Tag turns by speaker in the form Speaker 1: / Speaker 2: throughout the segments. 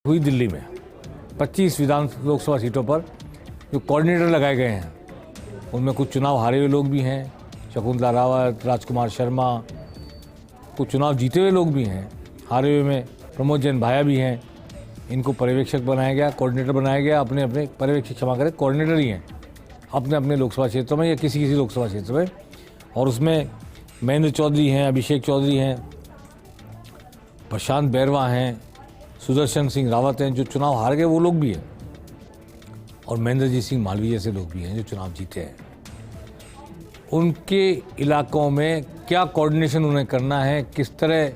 Speaker 1: हुई दिल्ली में 25 लोकसभा सीटों पर जो कोऑर्डिनेटर लगाए गए हैं उनमें कुछ चुनाव हारे हुए लोग भी हैं, शकुंतला रावत, राजकुमार शर्मा, कुछ चुनाव जीते हुए लोग भी हैं, हारे हुए में प्रमोद जैन भाया भी हैं। इनको पर्यवेक्षक बनाया गया, कोऑर्डिनेटर बनाया गया, अपने अपने पर्यवेक्षक क्षमा करें कोऑर्डिनेटर ही हैं अपने अपने लोकसभा क्षेत्रों में या किसी लोकसभा क्षेत्र में। और उसमें महेंद्र चौधरी हैं, अभिषेक चौधरी हैं, प्रशांत बैरवा हैं, सुदर्शन सिंह रावत हैं जो चुनाव हार गए वो लोग भी हैं, और महेंद्रजीत सिंह मालवीय जैसे लोग भी हैं जो चुनाव जीते हैं। उनके इलाकों में क्या कोऑर्डिनेशन उन्हें करना है, किस तरह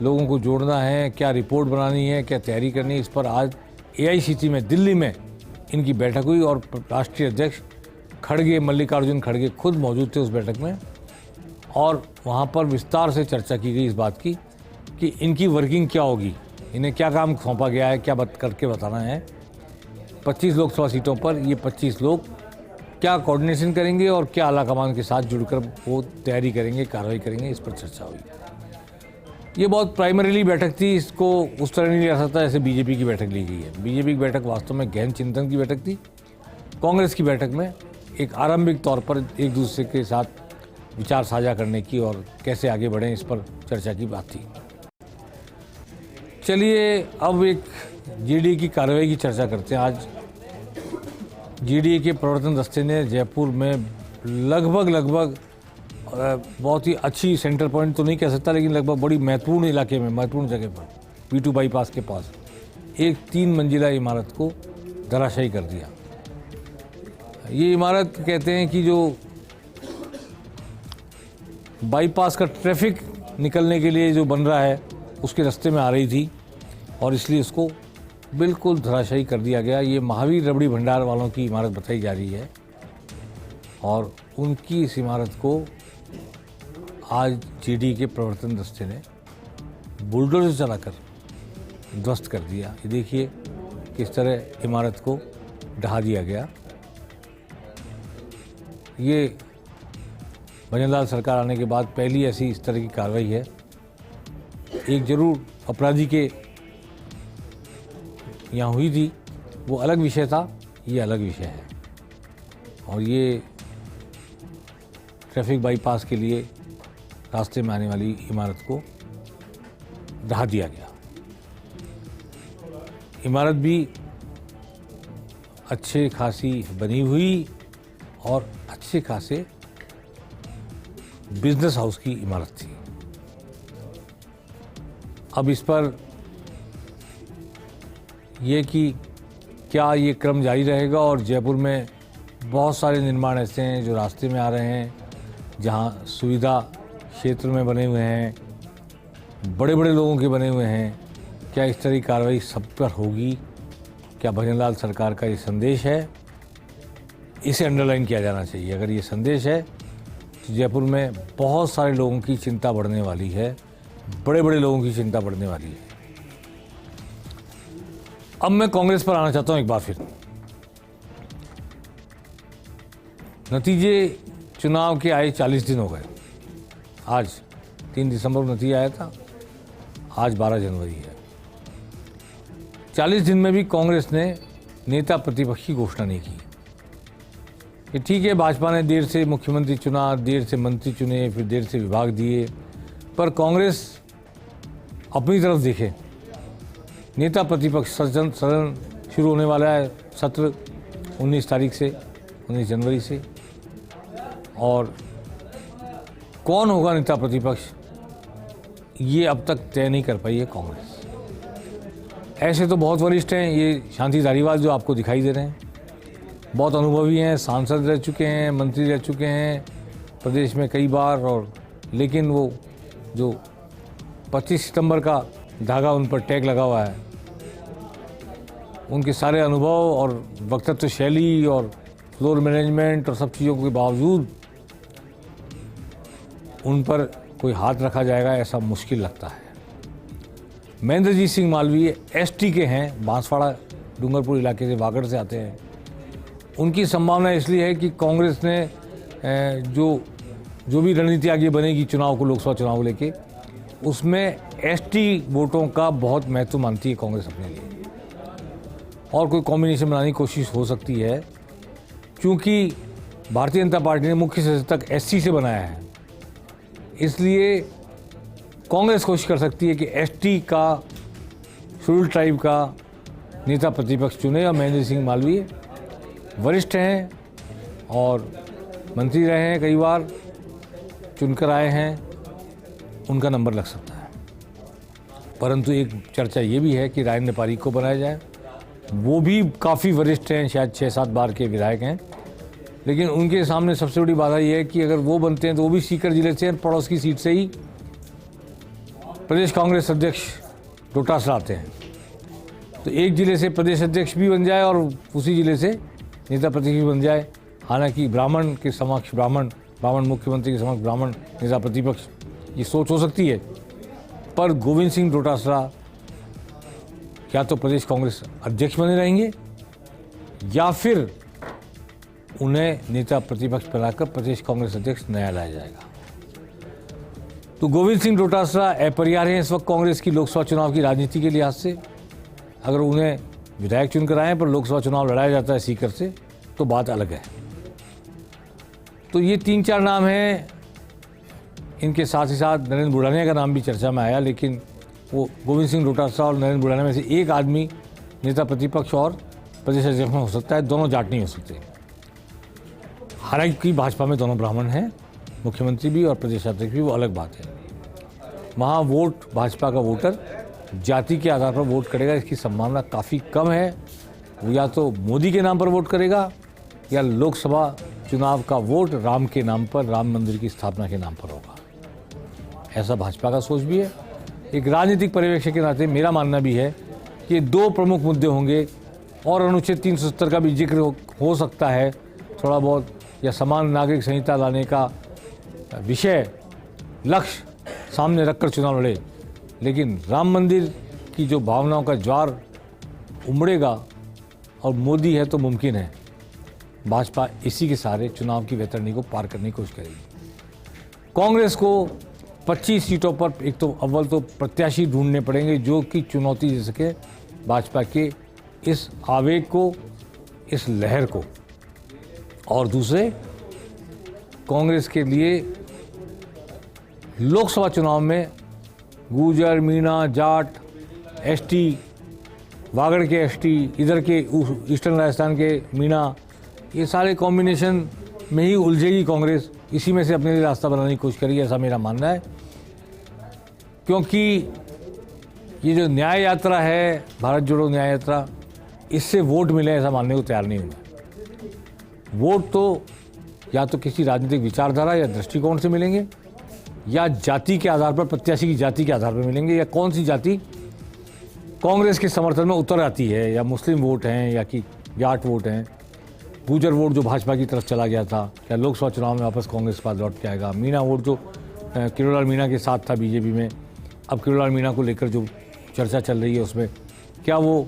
Speaker 1: लोगों को जोड़ना है, क्या रिपोर्ट बनानी है, क्या तैयारी करनी है, इस पर आज AICC में दिल्ली में इनकी बैठक हुई और राष्ट्रीय अध्यक्ष खड़गे, मल्लिकार्जुन खड़गे खुद मौजूद थे उस बैठक में। और वहाँ पर विस्तार से चर्चा की गई इस बात की कि इनकी वर्किंग क्या होगी, इन्हें क्या काम सौंपा गया है, क्या करके बताना है। 25 लोकसभा सीटों पर ये 25 लोग क्या कोऑर्डिनेशन करेंगे और क्या आला कमान के साथ जुड़कर वो तैयारी करेंगे, कार्रवाई करेंगे, इस पर चर्चा हुई। ये बहुत प्राइमरीली बैठक थी, इसको उस तरह नहीं लिया सकता जैसे बीजेपी की बैठक ली गई है। बीजेपी की बैठक वास्तव में गहन चिंतन की बैठक थी। कांग्रेस की बैठक में एक आरंभिक तौर पर एक दूसरे के साथ विचार साझा करने की और कैसे आगे बढ़ें इस पर चर्चा की बात थी। चलिए अब एक GDA की कार्रवाई की चर्चा करते हैं। आज GDA के प्रवर्तन दस्ते ने जयपुर में लगभग बहुत ही अच्छी सेंटर पॉइंट तो नहीं कह सकता, लेकिन लगभग बड़ी महत्वपूर्ण इलाके में, महत्वपूर्ण जगह पर V2 बाईपास के पास एक 3 मंजिला इमारत को धराशायी कर दिया। ये इमारत कहते हैं कि जो बाईपास का ट्रैफिक निकलने के लिए जो बन रहा है उसके रास्ते में आ रही थी और इसलिए उसको बिल्कुल धराशायी कर दिया गया। ये महावीर रबड़ी भंडार वालों की इमारत बताई जा रही है और उनकी इस इमारत को आज GDA के प्रवर्तन दस्ते ने बुलडोजर चलाकर ध्वस्त कर दिया। ये देखिए किस तरह इमारत को ढहा दिया गया। ये भजनलाल सरकार आने के बाद पहली ऐसी इस तरह की कार्रवाई है। एक जरूर अपराधी के यहाँ हुई थी, वो अलग विषय था, ये अलग विषय है। और ये ट्रैफिक बाईपास के लिए रास्ते में आने वाली इमारत को ढहा दिया गया। इमारत भी अच्छे खासी बनी हुई और अच्छे खासे बिजनेस हाउस की इमारत थी। अब इस पर यह कि क्या ये क्रम जारी रहेगा और जयपुर में बहुत सारे निर्माण ऐसे हैं जो रास्ते में आ रहे हैं, जहां सुविधा क्षेत्र में बने हुए हैं, बड़े बड़े लोगों के बने हुए हैं। क्या इस तरह की कार्रवाई सब पर होगी? क्या भजनलाल सरकार का ये संदेश है? इसे अंडरलाइन किया जाना चाहिए। अगर ये संदेश है तो जयपुर में बहुत सारे लोगों की चिंता बढ़ने वाली है, बड़े बड़े लोगों की चिंता बढ़ने वाली है। अब मैं कांग्रेस पर आना चाहता हूं एक बार फिर। नतीजे चुनाव के आए 40 दिन हो गए। आज 3 दिसंबर को नतीजा आया था, आज 12 जनवरी है। 40 दिन में भी कांग्रेस ने नेता प्रतिपक्ष की घोषणा नहीं की। ये ठीक है, भाजपा ने देर से मुख्यमंत्री चुना, देर से मंत्री चुने, फिर देर से विभाग दिए, पर कांग्रेस अपनी तरफ देखे। नेता प्रतिपक्ष सदन शुरू होने वाला है सत्र 19 तारीख से, 19 जनवरी से। और कौन होगा नेता प्रतिपक्ष ये अब तक तय नहीं कर पाई है कांग्रेस। ऐसे तो बहुत वरिष्ठ हैं, ये शांति धारीवाल जो आपको दिखाई दे रहे हैं, बहुत अनुभवी हैं, सांसद रह चुके हैं, मंत्री रह चुके हैं प्रदेश में कई बार। और लेकिन वो जो 25 सितंबर का धागा उन पर टैग लगा हुआ है, उनके सारे अनुभव और वक्तत्व शैली और फ्लोर मैनेजमेंट और सब चीज़ों के बावजूद उन पर कोई हाथ रखा जाएगा ऐसा मुश्किल लगता है। महेंद्रजीत सिंह मालवीय ST के हैं, बांसवाड़ा डूंगरपुर इलाके से, वागड़ से आते हैं। उनकी संभावना इसलिए है कि कांग्रेस ने जो भी रणनीति आगे बनेगी चुनाव को, लोकसभा चुनाव को लेके, उसमें ST वोटों का बहुत महत्व मानती है कांग्रेस अपने लिए। और कोई कॉम्बिनेशन बनाने की कोशिश हो सकती है, क्योंकि भारतीय जनता पार्टी ने मुख्य सचेतक एससी से बनाया है, इसलिए कांग्रेस कोशिश कर सकती है कि एसटी का, शेड्यूल्ड ट्राइब का नेता प्रतिपक्ष चुने। और महेंद्र सिंह मालवीय वरिष्ठ हैं और मंत्री रहे हैं, कई बार चुनकर आए हैं, उनका नंबर लग सकता है। परंतु एक चर्चा ये भी है कि राजेंद्र पारीक को बनाया जाए, वो भी काफ़ी वरिष्ठ हैं, शायद 6-7 बार के विधायक हैं, लेकिन उनके सामने सबसे बड़ी बाधा यह है कि अगर वो बनते हैं तो वो भी सीकर जिले से, पड़ोस की सीट से ही प्रदेश कांग्रेस अध्यक्ष डोटासरा आते हैं, तो एक जिले से प्रदेश अध्यक्ष भी बन जाए और उसी जिले से नेता प्रतिपक्ष भी बन जाए। हालांकि ब्राह्मण के समक्ष ब्राह्मण मुख्यमंत्री के समक्ष ब्राह्मण नेता प्रतिपक्ष, ये सोच हो सकती है, पर गोविंद सिंह डोटासरा या तो प्रदेश कांग्रेस अध्यक्ष बने रहेंगे या फिर उन्हें नेता प्रतिपक्ष बनाकर प्रदेश कांग्रेस अध्यक्ष नया लाया जाएगा। तो गोविंद सिंह डोटासरा अपरिहार्य हैं इस वक्त कांग्रेस की लोकसभा चुनाव की राजनीति के लिहाज से। अगर उन्हें विधायक चुनकर आए पर लोकसभा चुनाव लड़ाया जाता है सीकर से, तो बात अलग है। तो ये 3-4 नाम हैं। इनके साथ ही साथ नरेंद्र बुढ़ानिया का नाम भी चर्चा में आया, लेकिन वो गोविंद सिंह डोटासरा और नरेंद्र बुढ़ानिया में से एक आदमी नेता प्रतिपक्ष और प्रदेश अध्यक्ष में हो सकता है, दोनों जाट नहीं हो सकते। हालांकि भाजपा में दोनों ब्राह्मण हैं, मुख्यमंत्री भी और प्रदेश अध्यक्ष भी, वो अलग बात है। वहाँ वोट, भाजपा का वोटर जाति के आधार पर वोट करेगा, इसकी संभावना काफ़ी कम है। वो या तो मोदी के नाम पर वोट करेगा या लोकसभा चुनाव का वोट राम के नाम पर, राम मंदिर की स्थापना के नाम पर होगा, ऐसा भाजपा का सोच भी है। एक राजनीतिक पर्यवेक्षक के नाते मेरा मानना भी है कि 2 प्रमुख मुद्दे होंगे और अनुच्छेद 370 का भी जिक्र हो सकता है थोड़ा बहुत, या समान नागरिक संहिता लाने का विषय लक्ष्य सामने रखकर चुनाव लड़े। लेकिन राम मंदिर की जो भावनाओं का ज्वार उमड़ेगा और मोदी है तो मुमकिन है भाजपा इसी के सहारे चुनाव की वैतरणी को पार करने की कोशिश करेगी। कांग्रेस को 25 सीटों पर एक तो अव्वल तो प्रत्याशी ढूंढने पड़ेंगे जो कि चुनौती दे सके भाजपा के इस आवेग को, इस लहर को, और दूसरे कांग्रेस के लिए लोकसभा चुनाव में गुर्जर, मीणा, जाट, एसटी, वागड़ के एसटी, इधर के ईस्टर्न राजस्थान के मीणा, ये सारे कॉम्बिनेशन में ही उलझेगी कांग्रेस, इसी में से अपने लिए रास्ता बनाने की कोशिश करेगी, ऐसा मेरा मानना है। क्योंकि ये जो न्याय यात्रा है, भारत जोड़ो न्याय यात्रा, इससे वोट मिले ऐसा मानने को तैयार नहीं हूँ। वोट तो या तो किसी राजनीतिक विचारधारा या दृष्टिकोण से मिलेंगे, या जाति के आधार पर, प्रत्याशी की जाति के आधार पर मिलेंगे, या कौन सी जाति कांग्रेस के समर्थन में उतर आती है, या मुस्लिम वोट हैं या कि जाट वोट हैं, गुर्जर वोट जो भाजपा की तरफ चला गया था, क्या लोकसभा चुनाव में वापस कांग्रेस के पास लौट के आएगा, मीणा वोट जो किरोड़लाल मीणा के साथ था बीजेपी में, अब किरोड़लाल मीणा को लेकर जो चर्चा चल रही है उसमें क्या वो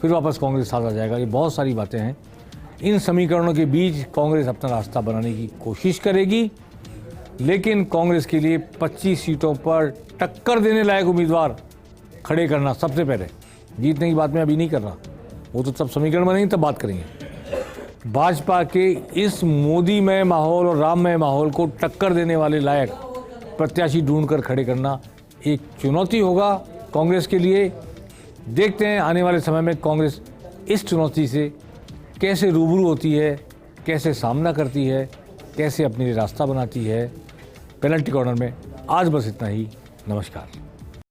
Speaker 1: फिर वापस कांग्रेस के साथ आ जाएगा। ये बहुत सारी बातें हैं। इन समीकरणों के बीच कांग्रेस अपना रास्ता बनाने की कोशिश करेगी, लेकिन कांग्रेस के लिए 25 सीटों पर टक्कर देने लायक उम्मीदवार खड़े करना सबसे पहले, जीतने की बात मैं अभी नहीं कर रहा, वो तो तब समीकरण बनेंगे तब बात करेंगे। भाजपा के इस मोदीमय माहौल और राममय माहौल को टक्कर देने वाले लायक प्रत्याशी ढूंढकर खड़े करना एक चुनौती होगा कांग्रेस के लिए। देखते हैं आने वाले समय में कांग्रेस इस चुनौती से कैसे रूबरू होती है, कैसे सामना करती है, कैसे अपने लिए रास्ता बनाती है। पेनल्टी कॉर्नर में आज बस इतना ही। नमस्कार।